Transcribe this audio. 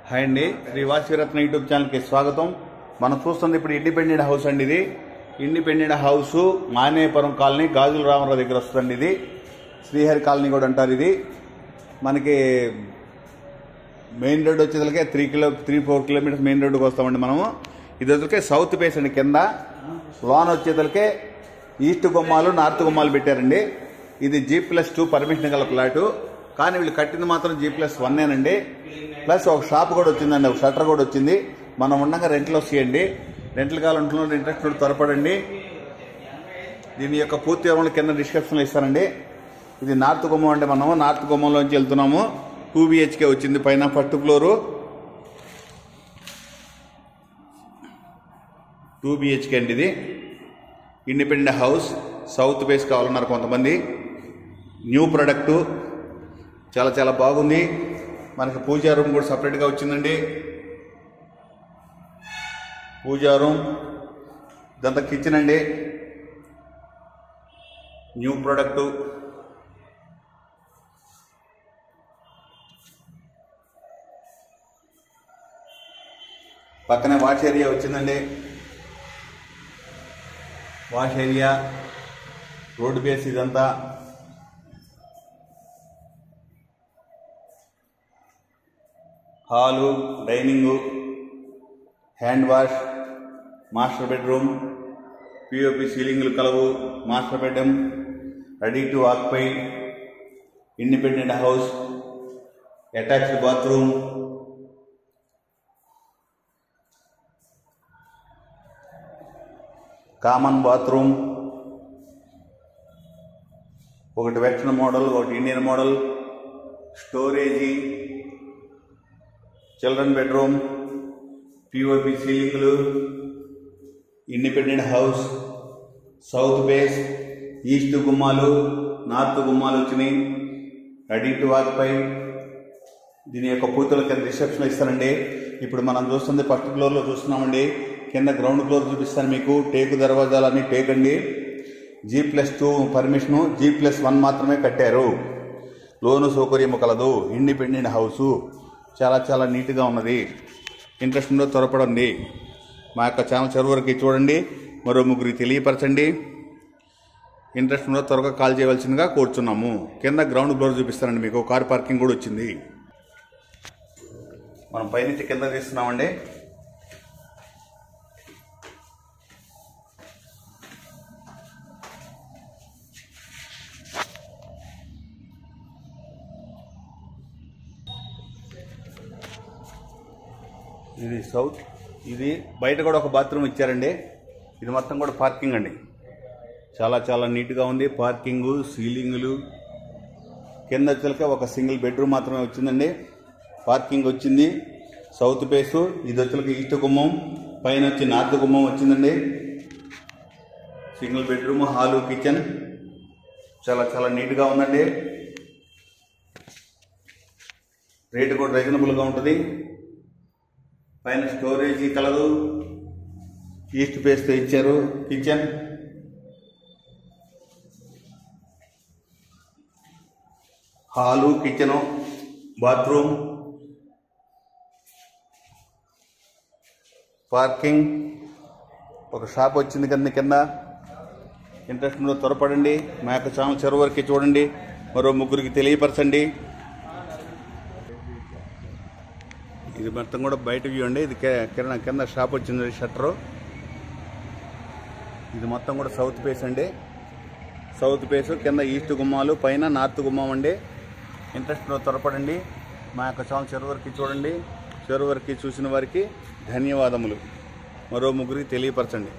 Hi అండి, Shri వాసవిరత్న YouTube ఛానల్కి స్వాగతం. మనం చూస్తుంది ఇప్పుడు ఇండిపెండెంట్ హౌస్ అండి. ఇది ఇండిపెండెంట్ హౌస్ మానేపురం కాలనీ, గాజుల రామరావు దగ్గర వస్తుందండి. ఇది శ్రీహరి కాలనీ కూడా అంటారు. ఇది మనకి మెయిన్ రోడ్ వచ్చేసరికి 3-4 కిలోమీటర్స్ మెయిన్ రోడ్డుకి వస్తామండి మనము. ఇది వచ్చేసరికి సౌత్ ఫేస్ అండి. కింద లోన్ వచ్చేసరికి ఈస్ట్ గుమ్మాలు, నార్త్ గుమ్మాలు పెట్టారండి. ఇది G+2 పర్మిషన్ గల ఫ్లాటు, కానీ వీళ్ళు కట్టింది మాత్రం G+1 ప్లస్ ఒక షాప్ కూడా వచ్చిందండి, ఒక షట్టర్ కూడా వచ్చింది. మనం ఉండగా రెంట్లు వస్తాయండి. రెంట్లు కావాలంటున్న ఇంట్రెస్ట్ త్వరపడండి. దీని యొక్క పూర్తి వివరాలు కింద డిస్క్రిప్షన్లో ఇస్తానండి. ఇది నార్త్ గుమ్మం అంటే మనము నార్త్ గుమ్మంలోంచి వెళ్తున్నాము. 2 BHK వచ్చింది, పైన ఫస్ట్ ఫ్లోరు 2 BHK అండి. ఇది ఇండిపెండెంట్ హౌస్, సౌత్ ఫేస్ కావాలన్నారు కొంతమంది. న్యూ ప్రొడక్టు, చాలా చాలా బాగుంది. మనకి పూజా రూమ్ కూడా సపరేట్గా వచ్చిందండి. పూజా రూమ్, ఇదంతా కిచెన్ అండి. న్యూ ప్రొడక్టు, పక్కనే వాష్ ఏరియా వచ్చిందండి. వాష్ ఏరియా, రోడ్ బేస్ ఇదంతా. Hall, dining, hand wash, master bedroom, POP సీలింగ్లు కలవు, master bedroom, ready to occupy, independent house, attached bathroom, common bathroom, ఒకటి వెస్టర్న్ మోడల్, ఒకటి Indian model, storage, children bedroom, POP సీలింగ్లు, independent house, south face, east గుమ్మాలు, north గుమ్మాలు వచ్చినాయి, ready to occupy. దీని యొక్క పూర్తుల కింద రిసెప్షన్ ఇస్తానండి. ఇప్పుడు మనం చూస్తుంది ఫస్ట్ ఫ్లోర్లో చూస్తున్నామండి. కింద గ్రౌండ్ ఫ్లోర్ చూపిస్తాను మీకు. టేకు దర్వాజాలన్నీ టేక్ అండి. G+2 పర్మిషను, G+1 మాత్రమే కట్టారు. లోను సౌకర్యము కలదు. ఇండిపెండెంట్ హౌసు, చాలా చాలా నీట్గా ఉన్నది. ఇంట్రెస్ట్ ఉందో త్వరపడండి. మా యొక్క ఛానల్ చివరి వరకు చూడండి, మరో ముగ్గురికి తెలియపరచండి. ఇంట్రెస్ట్ ఉందో త్వరగా కాల్ చేయవలసిందిగా కోరుచున్నాము. కింద గ్రౌండ్ ఫ్లోర్ చూపిస్తానండి మీకు. కార్ పార్కింగ్ కూడా వచ్చింది. మనం పైనుంచి కింద తీస్తున్నామండి. ఇది సౌత్. ఇది బయట కూడా ఒక బాత్రూమ్ ఇచ్చారండి. ఇది మొత్తం కూడా పార్కింగ్ అండి. చాలా చాలా నీట్గా ఉంది. పార్కింగు, సీలింగులు. కింద వచ్చేసరికి ఒక సింగిల్ బెడ్రూమ్ మాత్రమే వచ్చిందండి. పార్కింగ్ వచ్చింది. South face. ఇది వచ్చేసరికి ఈస్ట్ గుమ్మం, పైన వచ్చి నార్త్ గుమ్మం వచ్చిందండి. సింగిల్ బెడ్రూమ్, హాలు, కిచెన్, చాలా చాలా నీట్గా ఉందండి. రేటు కూడా రీజనబుల్గా ఉంటుంది. పైన స్టోరేజీ కలదు. ఈస్ట్ ఫేస్తో ఇచ్చారు. Kitchen, hall, kitchen, bathroom, parking, ఒక షాప్ వచ్చింది కింద. ఇంట్రెస్ట్ ఉందో త్వరపడండి. మా యొక్క ఛానల్ చివరి వరకు చూడండి, మరో ముగ్గురికి తెలియపరచండి. ఇది మొత్తం కూడా బయట వ్యూ అండి. ఇది కింద షాప్ వచ్చింది, షట్టరు. ఇది మొత్తం కూడా సౌత్ ఫేస్ అండి. సౌత్ ఫేస్, కింద ఈస్ట్ గుమ్మాలు, పైన నార్త్ గుమ్మం అండి. ఇంట్రెస్ట్ త్వరపడండి. మా యొక్క ఛానల్ చివరి వరకు చూడండి. చివరి వరకు చూసిన వారికి ధన్యవాదములు. మరో ముగ్గురికి తెలియపరచండి.